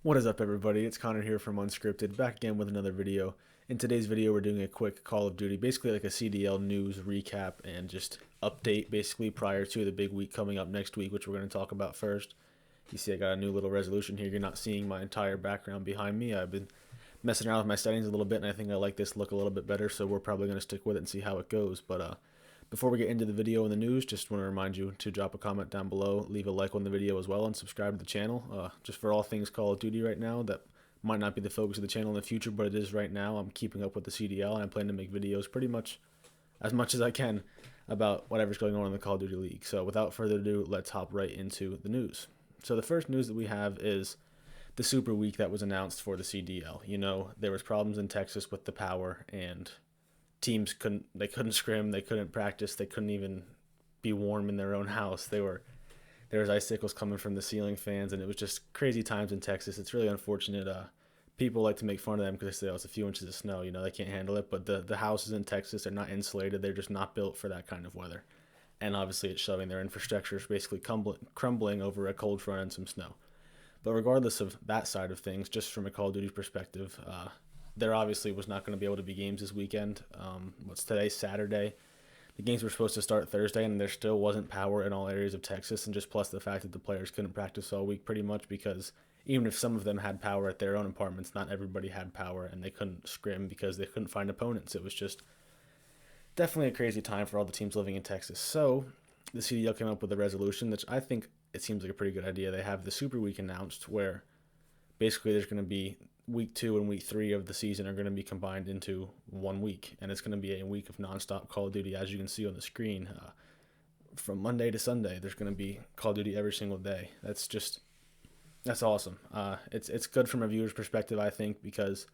What is up, everybody? It's Connor here from Unscripted, back again with another video. In today's video, we're doing a quick Call of Duty, basically like a CDL news recap and just update basically prior to the big week coming up next week, which we're going to talk about first. You see I got a new little resolution here. You're not seeing my entire background behind me. I've been messing around with my settings a little bit, and I think I like this look a little bit better, so we're probably going to stick with it and see how it goes. But before we get into the video and the news, just want to remind you to drop a comment down below, leave a like on the video as well, and subscribe to the channel. Just for all things Call of Duty right now, that might not be the focus of the channel in the future, but it is right now. I'm keeping up with the CDL, and I plan to make videos pretty much as I can about whatever's going on in the Call of Duty League. So without further ado, let's hop right into the news. So the first news that we have is the Super Week that was announced for the CDL. You know, there was problems in Texas with the power, and teams couldn't scrim, they couldn't practice, they couldn't even be warm in their own house. There was icicles coming from the ceiling fans, and it was just crazy times in Texas. It's really unfortunate. People like to make fun of them because they say, oh, it's a few inches of snow, you know, they can't handle it. But the houses in Texas are not insulated, they're just not built for that kind of weather. And obviously it's shoving their infrastructure basically crumbling over a cold front and some snow. But regardless of that side of things, just from a Call of Duty perspective, there obviously was not going to be able to be games this weekend. What's today? Saturday. The games were supposed to start Thursday, and there still wasn't power in all areas of Texas, and just plus the fact that the players couldn't practice all week pretty much because even if some of them had power at their own apartments, not everybody had power, and they couldn't scrim because they couldn't find opponents. It was just definitely a crazy time for all the teams living in Texas. So the CDL came up with a resolution, which I think it seems like a pretty good idea. They have the Super Week announced where basically there's going to be week 2 and week 3 of the season are going to be combined into 1 week, and it's going to be a week of nonstop Call of Duty. As you can see on the screen, from Monday to Sunday, there's going to be Call of Duty every single day. That's awesome. It's good from a viewer's perspective, I think, because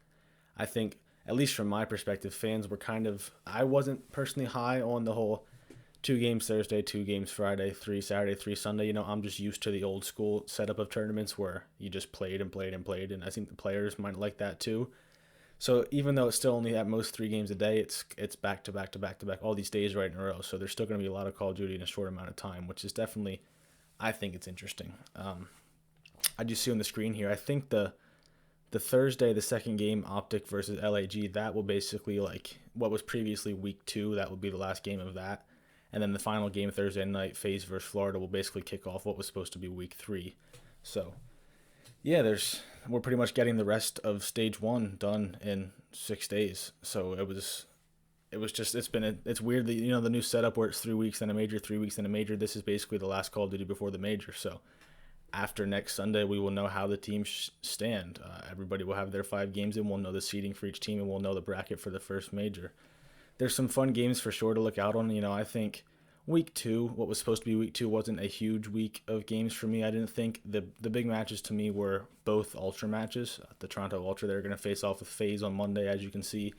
I think, at least from my perspective, fans were I wasn't personally high on the whole 2 games Thursday, 2 games Friday, 3 Saturday, 3 Sunday. You know, I'm just used to the old school setup of tournaments where you just played and played and played, and I think the players might like that too. So even though it's still only at most 3 games a day, it's back to back to back to back all these days right in a row. So there's still going to be a lot of Call of Duty in a short amount of time, which is definitely, I think it's interesting. I just see on the screen here, I think the Thursday, the second game, OpTic versus LAG, that will basically, like what was previously week 2, that will be the last game of that. And then the final game Thursday night, FaZe versus Florida, will basically kick off what was supposed to be week 3. So yeah, we're pretty much getting the rest of stage 1 done in 6 days. So it's weird that, you know, the new setup where it's 3 weeks then a major, 3 weeks then a major. This is basically the last Call of Duty before the major. So after next Sunday, we will know how the teams stand. Everybody will have their 5 games, and we'll know the seeding for each team, and we'll know the bracket for the first major. There's some fun games for sure to look out on. You know, I think week 2, what was supposed to be week 2, wasn't a huge week of games for me. I didn't think the big matches to me were both Ultra matches. The Toronto Ultra, they're going to face off with FaZe on Monday, as you can see.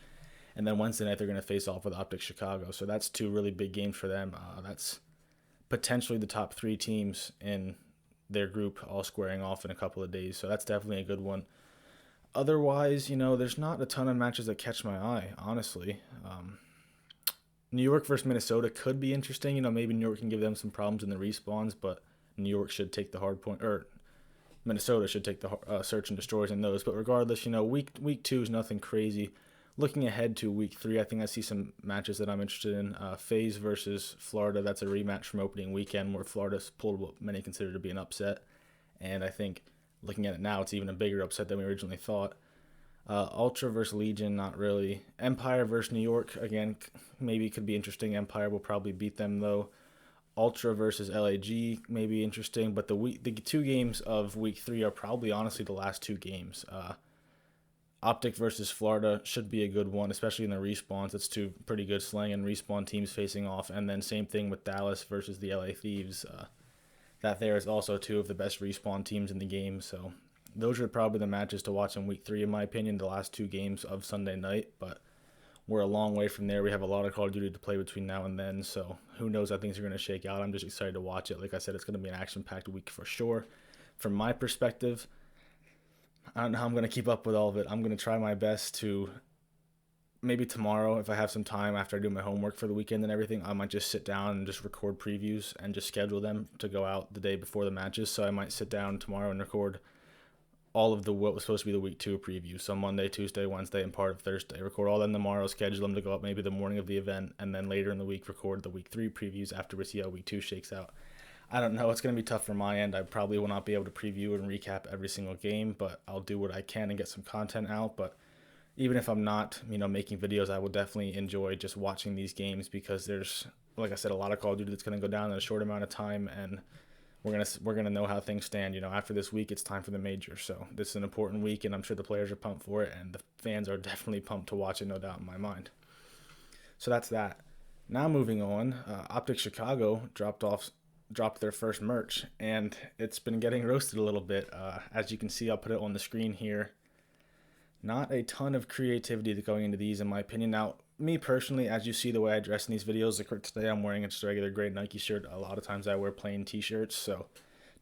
And then Wednesday night, they're going to face off with OpTic Chicago. So that's 2 really big games for them. That's potentially the top 3 teams in their group all squaring off in a couple of days. So that's definitely a good one. Otherwise, you know, there's not a ton of matches that catch my eye, honestly. New York versus Minnesota could be interesting. You know, maybe New York can give them some problems in the respawns, but New York should take the hard point, or Minnesota should take the search and destroys in those. But regardless, you know, week 2 is nothing crazy. Looking ahead to week 3, I think I see some matches that I'm interested in. FaZe versus Florida, that's a rematch from opening weekend where Florida's pulled what many consider to be an upset. And I think looking at it now, it's even a bigger upset than we originally thought. Ultra versus Legion, not really. Empire versus New York, again, maybe could be interesting. Empire will probably beat them, though. Ultra versus LAG may be interesting, but the 2 games of week 3 are probably honestly the last 2 games. OpTic versus Florida should be a good one, especially in the respawns. It's 2 pretty good slang and respawn teams facing off. And then same thing with Dallas versus the LA Thieves. That there is also 2 of the best respawn teams in the game. So those are probably the matches to watch in week 3, in my opinion, the last 2 games of Sunday night. But we're a long way from there. We have a lot of Call of Duty to play between now and then. So who knows how things are going to shake out. I'm just excited to watch it. Like I said, it's going to be an action-packed week for sure. From my perspective, I don't know how I'm going to keep up with all of it. I'm going to try my best to, maybe tomorrow, if I have some time after I do my homework for the weekend and everything, I might just sit down and just record previews and just schedule them to go out the day before the matches. So I might sit down tomorrow and record all of the what was supposed to be the week 2 preview. So Monday, Tuesday, Wednesday, and part of Thursday. Record all them tomorrow, schedule them to go up maybe the morning of the event, and then later in the week record the week 3 previews after we see how week 2 shakes out. I don't know. It's going to be tough for my end. I probably will not be able to preview and recap every single game, but I'll do what I can and get some content out. But even if I'm not, making videos, I will definitely enjoy just watching these games because there's, like I said, a lot of Call of Duty that's going to go down in a short amount of time, and we're gonna know how things stand. After this week, it's time for the major. So this is an important week, and I'm sure the players are pumped for it, and the fans are definitely pumped to watch it, no doubt in my mind. So that's that. Now moving on, OpTic Chicago dropped their first merch, and it's been getting roasted a little bit. As you can see, I'll put it on the screen here. Not a ton of creativity going into these, in my opinion. Now, me personally, as you see the way I dress in these videos, like today I'm wearing just a regular gray Nike shirt. A lot of times I wear plain t-shirts, so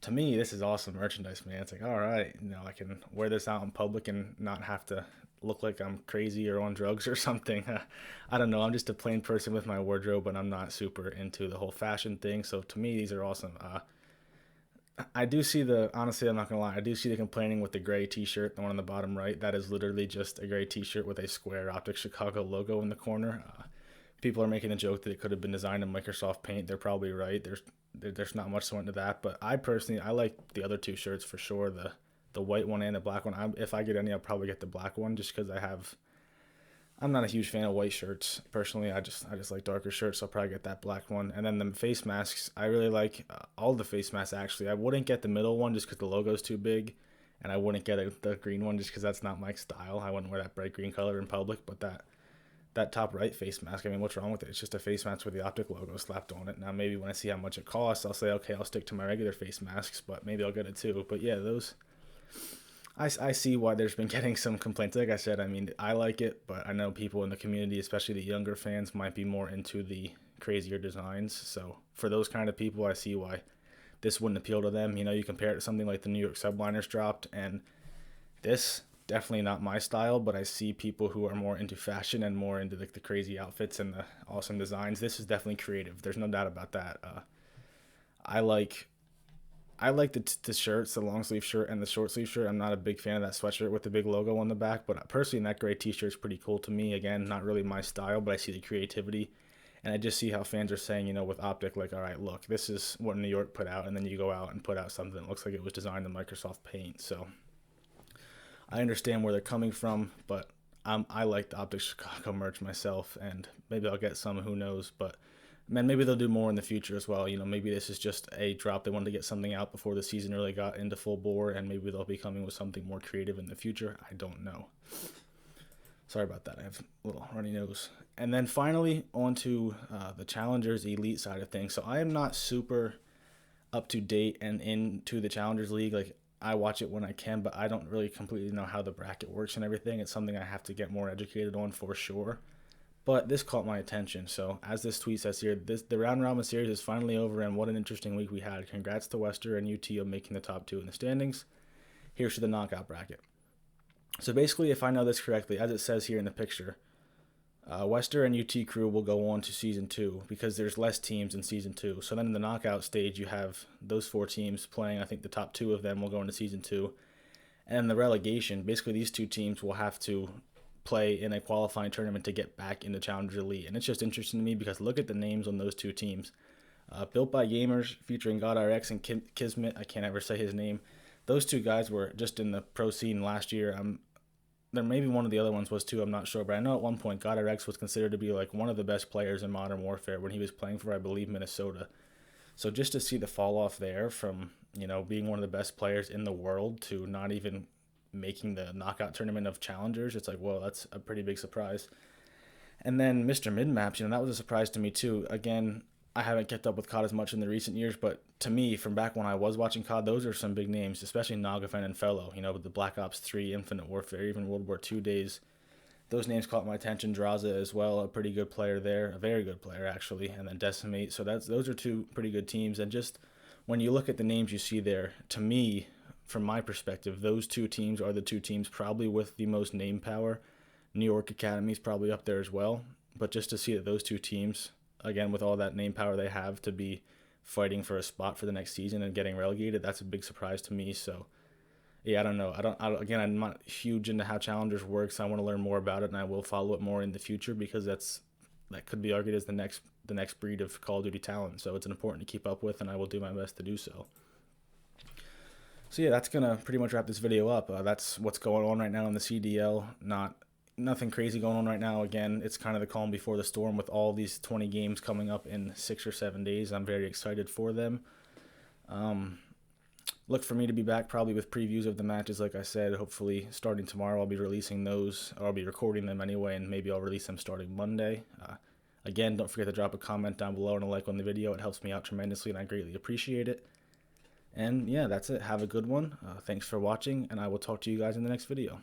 to me, this is awesome merchandise, man. It's like, all right, I can wear this out in public and not have to look like I'm crazy or on drugs or something. I don't know. I'm just a plain person with my wardrobe, but I'm not super into the whole fashion thing. So to me, these are awesome. I do see honestly, I'm not going to lie, I do see the complaining with the gray t-shirt, the one on the bottom right. That is literally just a gray t-shirt with a square OpTic Chicago logo in the corner. People are making a joke that it could have been designed in Microsoft Paint. They're probably right. There's not much into that, but I personally, I like the other two shirts for sure, the white one and the black one. If I get any, I'll probably get the black one just because I'm not a huge fan of white shirts personally. I just like darker shirts, so I'll probably get that black one. And then the face masks, I really like all the face masks actually. I wouldn't get the middle one just because the logo's too big, and I wouldn't get the green one just because that's not my style. I wouldn't wear that bright green color in public. But that top right face mask, I mean, what's wrong with it? It's just a face mask with the OpTic logo slapped on it. Now maybe when I see how much it costs, I'll say, okay, I'll stick to my regular face masks, but maybe I'll get it too. But yeah, I see why there's been getting some complaints. Like I said, I mean, I like it, but I know people in the community, especially the younger fans, might be more into the crazier designs. So for those kind of people, I see why this wouldn't appeal to them. You compare it to something like the New York Subliners dropped, and this, definitely not my style, but I see people who are more into fashion and more into the crazy outfits and the awesome designs. This is definitely creative. There's no doubt about that. I like the shirts, the long sleeve shirt and the short sleeve shirt. I'm not a big fan of that sweatshirt with the big logo on the back, but personally, that gray t-shirt is pretty cool to me. Again, not really my style, but I see the creativity, and I just see how fans are saying, with OpTic, like, all right, look, this is what New York put out, and then you go out and put out something that looks like it was designed in Microsoft Paint. So I understand where they're coming from, but I like the OpTic Chicago merch myself, and maybe I'll get some, who knows, but man, maybe they'll do more in the future as well. Maybe this is just a drop. They wanted to get something out before the season really got into full bore, and maybe they'll be coming with something more creative in the future. I don't know. Sorry about that. I have a little runny nose. And then finally, on to the Challengers Elite side of things. So I am not super up to date and into the Challengers League. Like, I watch it when I can, but I don't really completely know how the bracket works and everything. It's something I have to get more educated on for sure. But this caught my attention. So as this tweet says here, the round robin series is finally over, and what an interesting week we had. Congrats to Wester and UT on making the top 2 in the standings. Here's to the knockout bracket. So basically, if I know this correctly, as it says here in the picture, Wester and UT crew will go on to Season 2 because there's less teams in Season 2. So then in the knockout stage, you have those 4 teams playing. I think the top 2 of them will go into Season 2. And in the relegation, basically these 2 teams will have to play in a qualifying tournament to get back into Challenger Elite. And it's just interesting to me because look at the names on those 2 teams. Built by Gamers, featuring GodRx and Kismet. I can't ever say his name. Those 2 guys were just in the pro scene last year. There maybe one of the other ones was too, I'm not sure, but I know at one point GodRx was considered to be like one of the best players in Modern Warfare when he was playing for, I believe, Minnesota. So just to see the fall off there from, being one of the best players in the world to not even making the knockout tournament of Challengers, it's like, whoa, that's a pretty big surprise. And then Mr. Midmaps, that was a surprise to me too. Again, I haven't kept up with COD as much in the recent years, but to me, from back when I was watching COD, those are some big names, especially Nagafen and Fellow, with the Black Ops 3, Infinite Warfare, even World War II days. Those names caught my attention. Draza as well, a pretty good player there, a very good player actually, and then Decimate. So those are 2 pretty good teams. And just when you look at the names you see there, to me, from my perspective, those 2 teams are the 2 teams probably with the most name power. New York Academy is probably up there as well. But just to see that those 2 teams, again, with all that name power they have, to be fighting for a spot for the next season and getting relegated, that's a big surprise to me. So Yeah, I don't know. Again, I'm not huge into how challengers works. I want to learn more about it, and I will follow it more in the future because that could be argued as the next breed of Call of Duty talent. So it's important to keep up with, and I will do my best to do so. So yeah, that's gonna pretty much wrap this video up. That's what's going on right now in the CDL. Nothing crazy going on right now. Again, it's kind of the calm before the storm with all these 20 games coming up in 6 or 7 days. I'm very excited for them. Look for me to be back probably with previews of the matches, like I said. Hopefully, starting tomorrow, I'll be releasing those, or I'll be recording them anyway, and maybe I'll release them starting Monday. Again, don't forget to drop a comment down below and a like on the video. It helps me out tremendously, and I greatly appreciate it. And yeah, that's it. Have a good one. Thanks for watching, and I will talk to you guys in the next video.